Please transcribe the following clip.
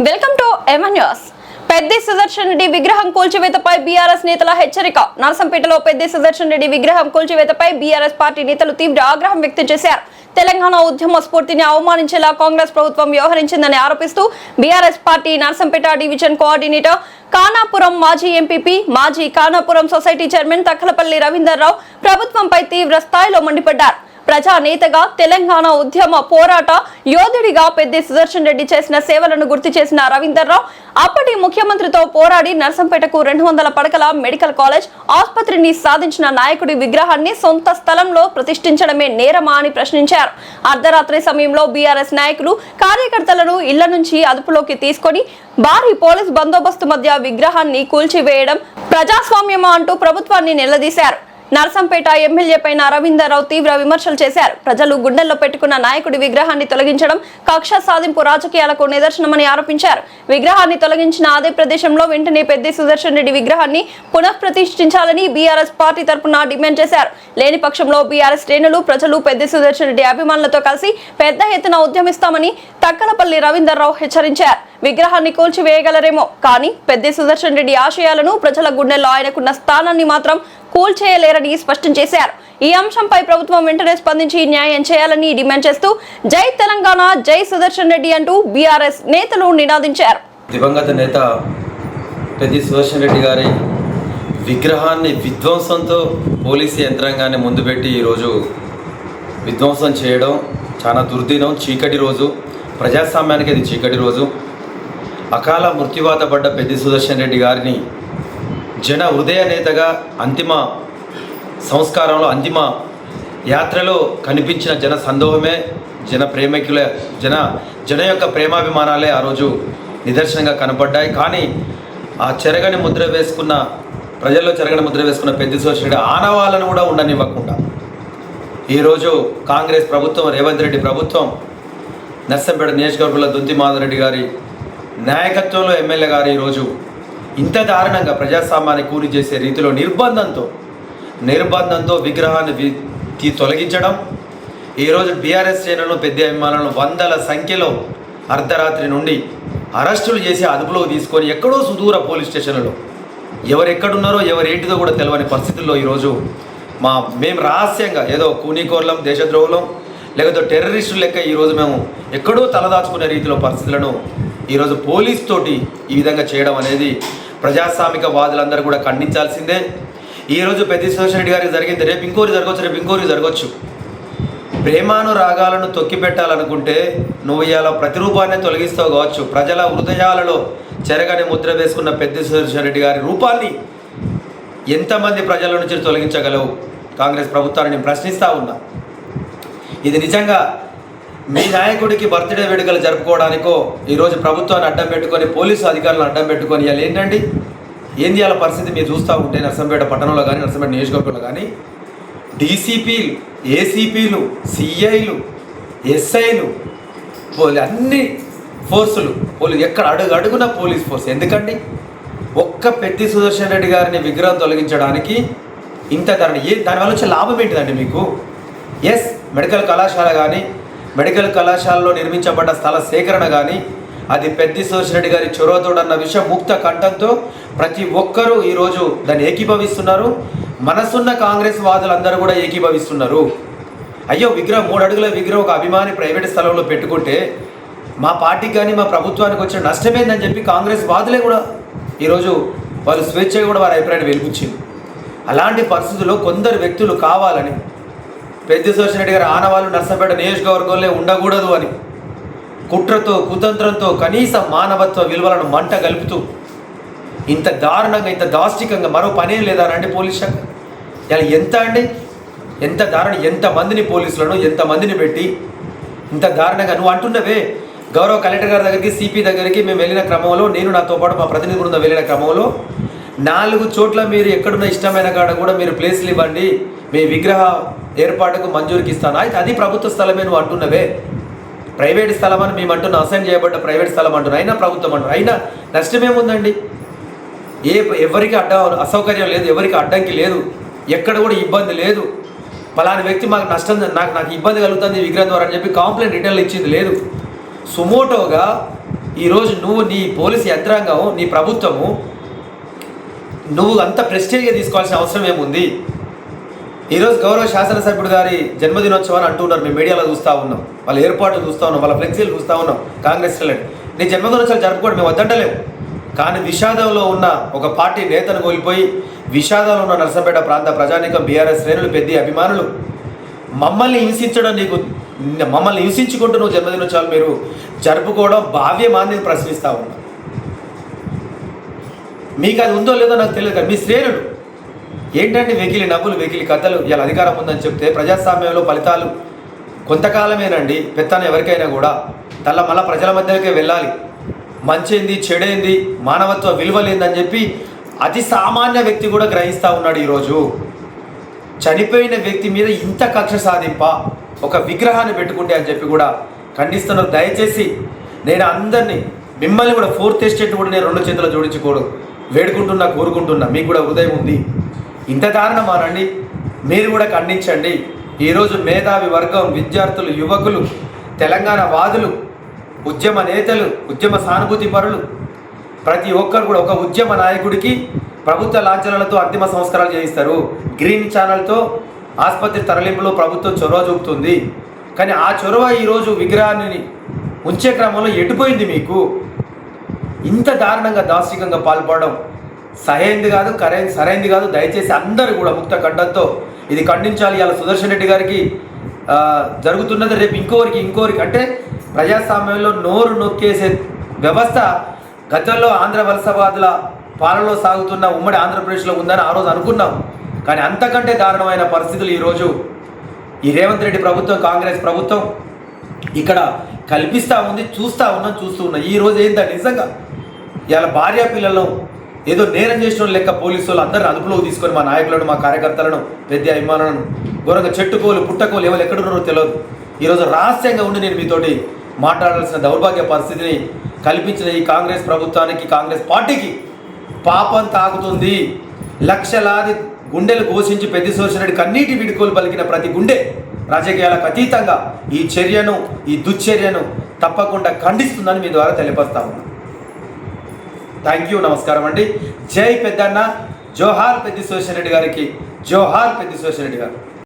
Welcome to MN Peddi Sudarshan Reddy విగ్రహం కూల్చివేతపై BRS నేతల హెచ్చరిక. నరసంపేటలో పెద్ది సుదర్శన్ రెడ్డి విగ్రహం కూల్చివేతపై బీఆర్ఎస్ పార్టీ నేతలు తీవ్ర ఆగ్రహం వ్యక్తం చేశారు. తెలంగాణ ఉద్యమ స్ఫూర్తిని అవమానించేలా కాంగ్రెస్ ప్రభుత్వం వ్యవహరించిందని ఆరోపిస్తూ BRS party Narsampet division coordinator Kanapuram మాజీ ఎంపీపీ మాజీ కానాపురం సొసైటీ చైర్మన్ తక్కలపల్లి రవీందర్రావు ప్రభుత్వంపై తీవ్ర స్థాయిలో మండిపడ్డారు. ప్రజానేతగా తెలంగాణ ఉద్యమ పోరాట యోధుడిగా పెద్ది సుదర్శన్ రెడ్డి చేసిన సేవలను గుర్తు చేసిన రవీందర్రావు అప్పటి ముఖ్యమంత్రితో పోరాడి నర్సంపేటకు 200 పడకల మెడికల్ కాలేజ్ ఆసుపత్రిని సాధించిన నాయకుడి విగ్రహాన్ని సొంత స్థలంలో ప్రతిష్ఠించడమే నేరమా అని ప్రశ్నించారు. అర్ధరాత్రి సమయంలో బీఆర్ఎస్ నాయకులు కార్యకర్తలను ఇళ్ల నుంచి అదుపులోకి తీసుకొని భారీ పోలీస్ బందోబస్తు మధ్య విగ్రహాన్ని కూల్చివేయడం ప్రజాస్వామ్యమా అంటూ ప్రభుత్వాన్ని నిలదీశారు. నర్సంపేట ఎమ్మెల్యే పైన రవీందర్రావు తీవ్ర విమర్శలు చేశారు. ప్రజలు గుండెల్లో పెట్టుకున్న నాయకుడి విగ్రహాన్ని తొలగించడం కక్ష సాధింపు రాజకీయాలకు నిదర్శనమని ఆరోపించారు. విగ్రహాన్ని తొలగించిన అదే ప్రదేశంలో వెంటనే పెద్ది సుదర్శన్ రెడ్డి విగ్రహాన్ని పునఃప్రతిష్ఠించాలని బీఆర్ఎస్ పార్టీ తరఫున డిమాండ్ చేశారు. లేని పక్షంలో బీఆర్ఎస్ శ్రేణులు ప్రజలు పెద్ది సుదర్శన్ రెడ్డి అభిమానులతో కలిసి పెద్ద ఎత్తున ఉద్యమిస్తామని తక్కలపల్లి రవీందర్రావు హెచ్చరించారు. విగ్రహాన్ని కూల్చివేయగలరేమో కానీ పెద్ది సుదర్శన్ రెడ్డి ఆశయాలను ప్రజల గుండెల్లో ఆయనకున్న స్థానాన్ని మాత్రం కూల్చేయలేరని స్పష్టం చేశారు. ఈ అంశంపై ప్రభుత్వం వెంటనే స్పందించి న్యాయం చేయాలని డిమాండ్ చేస్తూ జై తెలంగాణ జై సుదర్శన్ రెడ్డి అంటూ బీఆర్ఎస్ నేతలు నినాదించారు. దివంగత నేత పెద్ది సుదర్శన్ రెడ్డి గారి విగ్రహాన్ని విధ్వంసంతో పోలీసు యంత్రాంగాన్ని ముందు పెట్టి ఈరోజు విధ్వంసం చేయడం చాలా దుర్దినం. చీకటి రోజు, ప్రజాస్వామ్యానికి అది చీకటి రోజు. అకాల మృత్యువాత పడ్డ పెద్ది సుదర్శన్ రెడ్డి గారిని జన హృదయ నేతగా అంతిమ సంస్కారంలో అంతిమ యాత్రలో కనిపించిన జన సందోహమే, జన ప్రేమికుల జన యొక్క ప్రేమాభిమానాలే ఆ రోజు నిదర్శనంగా కనపడ్డాయి. కానీ ఆ చెరగని ముద్ర వేసుకున్న ప్రజల్లో చెరగని ముద్ర వేసుకున్న పెద్ది సుదర్శన్ రెడ్డి ఆనవాళ్ళను కూడా ఉండనివ్వకుండా ఈరోజు కాంగ్రెస్ ప్రభుత్వం, రేవంత్ రెడ్డి ప్రభుత్వం, నర్సంపేట నియోజకవర్గంలో దుంతి మాధవరెడ్డి గారి నాయకత్వంలో ఎమ్మెల్యే గారు ఈరోజు ఇంత దారుణంగా ప్రజాస్వామ్యాన్ని కూలి చేసే రీతిలో నిర్బంధంతో విగ్రహాన్ని తొలగించడం. ఈరోజు బీఆర్ఎస్ శ్రేణులను పెద్ద అభిమానులను వందల సంఖ్యలో అర్ధరాత్రి నుండి అరెస్టులు చేసి అదుపులోకి తీసుకొని ఎక్కడో సుదూర పోలీస్ స్టేషన్లలో ఎవరెక్కడున్నారో ఎవరేంటిదో కూడా తెలియని పరిస్థితుల్లో ఈరోజు మేము రహస్యంగా ఏదో కూనీకోర్లం, దేశద్రోహులం, లేకపోతే టెర్రరిస్టులు లెక్క ఈరోజు మేము ఎక్కడో తలదాచుకునే రీతిలో పరిస్థితులను ఈరోజు పోలీస్ తోటి ఈ విధంగా చేయడం అనేది ప్రజాస్వామిక వాదులందరూ కూడా ఖండించాల్సిందే. ఈరోజు పెద్ది సుదర్శన్ రెడ్డి గారికి జరిగింది, రేపు ఇంకోరి జరగవచ్చు. ప్రేమానురాగాలను తొక్కిపెట్టాలనుకుంటే నువ్వు ఇవాళ ప్రతిరూపాన్ని తొలగిస్తావు కావచ్చు. ప్రజల హృదయాలలో చెరగని ముద్ర వేసుకున్న పెద్ది సుదర్శన్ రెడ్డి గారి రూపాన్ని ఎంతమంది ప్రజల నుంచి తొలగించగలవు? కాంగ్రెస్ ప్రభుత్వాన్ని నేను ప్రశ్నిస్తూ ఉన్నా. ఇది నిజంగా మీ నాయకుడికి బర్త్డే వేడుకలు జరుపుకోవడానికో ఈరోజు ప్రభుత్వాన్ని అడ్డం పెట్టుకొని, పోలీసు అధికారులను అడ్డం పెట్టుకొని ఇవాళ ఏంటండి ఏంది ఇవాళ పరిస్థితి మీరు చూస్తూ ఉంటే నర్సంపేట పట్టణంలో కానీ నర్సంపేట నియోజకవర్గంలో కానీ డీసీపీలు, ఏసీపీలు, సిఐలు, ఎస్ఐలు, అన్ని ఫోర్సులు ఎక్కడ అడుగున పోలీస్ ఫోర్స్. ఎందుకండి ఒక్క పెద్ది సుదర్శన్ రెడ్డి గారిని విగ్రహం తొలగించడానికి ఇంత దానివల్ల వచ్చే లాభం ఏంటిదండి మీకు? ఎస్, మెడికల్ కళాశాల కానీ మెడికల్ కళాశాలలో నిర్మించబడ్డ స్థల సేకరణ కానీ అది పెద్ది సుదర్శన్ రెడ్డి గారి చొరవతోడన్న విషయం ముక్త కంఠంతో ప్రతి ఒక్కరూ ఈరోజు దాన్ని ఏకీభవిస్తున్నారు. మనసున్న కాంగ్రెస్ వాదులందరూ కూడా ఏకీభవిస్తున్నారు. అయ్యో విగ్రహం 3 అడుగుల విగ్రహం ఒక అభిమాని ప్రైవేట్ స్థలంలో పెట్టుకుంటే మా పార్టీకి కానీ మా ప్రభుత్వానికి వచ్చిన నష్టమేందని చెప్పి కాంగ్రెస్ వాదులే కూడా ఈరోజు వాళ్ళు స్వేచ్ఛగా కూడా వారి అభిప్రాయాన్ని వెలిపించింది. అలాంటి పరిస్థితుల్లో కొందరు వ్యక్తులు కావాలని పెద్ది సుదర్శన్ రెడ్డి గారి ఆనవాళ్ళు నర్సంపేట నియోజకవర్గంలో ఉండకూడదు అని కుట్రతో, కుతంత్రంతో, కనీస మానవత్వ విలువలను మంట గలుపుతూ ఇంత దారుణంగా, ఇంత దాష్టికంగా మరో పనేం లేదా అంటే పోలీస్ శాఖ ఇలా ఎంత దారుణం, ఎంతమందిని పోలీసులను ఎంతమందిని పెట్టి ఇంత దారుణంగా నువ్వు అంటున్నవే. గౌరవ కలెక్టర్ గారి దగ్గరికి, సిపి దగ్గరికి మేము వెళ్ళిన క్రమంలో, నేను నాతో పాటు మా ప్రతినిధి బృందం వెళ్ళిన క్రమంలో 4 చోట్ల మీరు ఎక్కడున్న ఇష్టమైన కాడ కూడా మీరు ప్లేస్లు ఇవ్వండి, మీ విగ్రహ ఏర్పాటుకు మంజూరికి ఇస్తాను. అయితే అది ప్రభుత్వ స్థలమే నువ్వు అంటున్నవే. ప్రైవేట్ స్థలం అని మేము అంటున్నా, అసైన్ చేయబడ్డ ప్రైవేట్ స్థలం అంటున్నా, అయినా ప్రభుత్వం అంటున్నా. అయినా నష్టమేముందండి? ఎవరికి అసౌకర్యం లేదు, ఎవరికి అడ్డంకి లేదు, ఎక్కడ కూడా ఇబ్బంది లేదు. పలాని వ్యక్తి మాకు నష్టం, నాకు ఇబ్బంది కలుగుతుంది విగ్రహం ద్వారా అని చెప్పి కాంప్లైంట్ రిటర్న్లు ఇచ్చింది లేదు. సుమోటోగా ఈరోజు నువ్వు నీ పోలీసు యంత్రాంగం నీ ప్రభుత్వము నువ్వు అంత ప్రెస్టేజ్గా తీసుకోవాల్సిన అవసరం ఏముంది? ఈరోజు గౌరవ శాసనసభ్యుడు గారి జన్మదినోత్సవాన్ని అంటున్నారు, మేము మీడియాలో చూస్తూ ఉన్నాం, వాళ్ళ ఏర్పాట్లు చూస్తూ ఉన్నాం, వాళ్ళ ఫ్లెక్సీలు చూస్తూ ఉన్నాం. కాంగ్రెస్ నీ జన్మదినోత్సవాలు జరుపుకోవడం మేము వద్దంటలేము, కానీ విషాదంలో ఉన్న ఒక పార్టీ నేతను కోల్పోయి విషాదంలో ఉన్న నర్సంపేట ప్రాంత ప్రజానీకం బీఆర్ఎస్ శ్రేణులు పెద్ద అభిమానులు మమ్మల్ని హింసించుకుంటూ నువ్వు జన్మదినోత్సవాలు మీరు జరుపుకోవడం భావ్యమాన్ని ప్రశ్నిస్తూ ఉన్నా. మీకు అది ఉందో లేదో నాకు తెలియదు, కానీ మీ శ్రేణులు ఏంటంటే వెకిలి నవ్వులు వెకిలి కథలు. ఇలా అధికారం ఉందని చెప్తే ప్రజాస్వామ్యంలో ఫలితాలు కొంతకాలమేనండి. పెత్తనం ఎవరికైనా కూడా మళ్ళా ప్రజల మధ్యలోకే వెళ్ళాలి. మంచేంది చెడేంది మానవత్వ విలువలేందని చెప్పి అతి సామాన్య వ్యక్తి కూడా గ్రహిస్తూ ఉన్నాడు. ఈరోజు చనిపోయిన వ్యక్తి మీద ఇంత కక్ష సాధింప ఒక విగ్రహాన్ని పెట్టుకుంటే అని చెప్పి కూడా ఖండిస్తున్నారు. దయచేసి నేను అందరినీ మిమ్మల్ని కూడా ఫోర్త్ ఎస్టేట్ కూడా నేను 2 చేతులు జోడించుకోడు కోరుకుంటున్నా. మీకు కూడా హృదయం ఉంది. ఇంత దారుణమానండి, మీరు కూడా ఖండించండి. ఈరోజు మేధావి వర్గం, విద్యార్థులు, యువకులు, తెలంగాణ వాదులు, ఉద్యమ నేతలు, ఉద్యమ సానుభూతి పరులు ప్రతి ఒక్కరు కూడా ఒక ఉద్యమ నాయకుడికి ప్రభుత్వ లాంఛనాలతో అంతిమ సంస్కారాలు చేయిస్తారు. గ్రీన్ ఛానల్తో ఆసుపత్రి తరలింపులో ప్రభుత్వం చొరవ చూపుతుంది. కానీ ఆ చొరవ ఈరోజు విగ్రహాన్ని ఉంచే క్రమంలో ఎటుపోయింది? మీకు ఇంత దారుణంగా దార్శనికంగా పాల్పడడం సరైంది కాదు. దయచేసి అందరూ కూడా ముక్త కంఠంతో ఇది ఖండించాలి. ఇలా సుదర్శన్ రెడ్డి గారికి జరుగుతున్నది రేపు ఇంకోరికి అంటే ప్రజాస్వామ్యంలో నోరు నొక్కేసే వ్యవస్థ గతంలో ఆంధ్ర వలసవాదుల పాలనలో సాగుతున్న ఉమ్మడి ఆంధ్రప్రదేశ్లో ఉందని ఆ రోజు అనుకున్నాం. కానీ అంతకంటే దారుణమైన పరిస్థితులు ఈరోజు ఈ రేవంత్ రెడ్డి ప్రభుత్వం, కాంగ్రెస్ ప్రభుత్వం ఇక్కడ కల్పిస్తూ ఉంది. చూస్తూ ఉన్నాం. ఈరోజు ఏంటంటే నిజంగా ఇలా భార్య పిల్లలను ఏదో నేరం చేసిన లెక్క పోలీసు వాళ్ళు అందరిని అదుపులోకి తీసుకొని మా నాయకులను, మా కార్యకర్తలను, పెద్ద అభిమానులను ఘోరంగా చెట్టుకోలు పుట్టకోలు ఎవరు ఎక్కడున్నారో తెలియదు. ఈరోజు రహస్యంగా ఉండి నేను మీతోటి మాట్లాడాల్సిన దౌర్భాగ్య పరిస్థితిని కల్పించిన ఈ కాంగ్రెస్ ప్రభుత్వానికి, కాంగ్రెస్ పార్టీకి పాపం తాగుతుంది. లక్షలాది గుండెలు ఘోషించి పెద్ద సోషరెడ్డి కన్నీటి విడుకోలు పలికిన ప్రతి గుండె రాజకీయాలకు అతీతంగా ఈ చర్యను, ఈ దుశ్చర్యను తప్పకుండా ఖండిస్తుందని మీ ద్వారా తెలియపరుస్తా ఉన్నాను. థ్యాంక్ యూ, నమస్కారం అండి. జై పెద్దన్న, జోహార్ పెద్ద సోషరెడ్డి గారికి, జోహార్ పెద్ద సోషరెడ్డి గారు.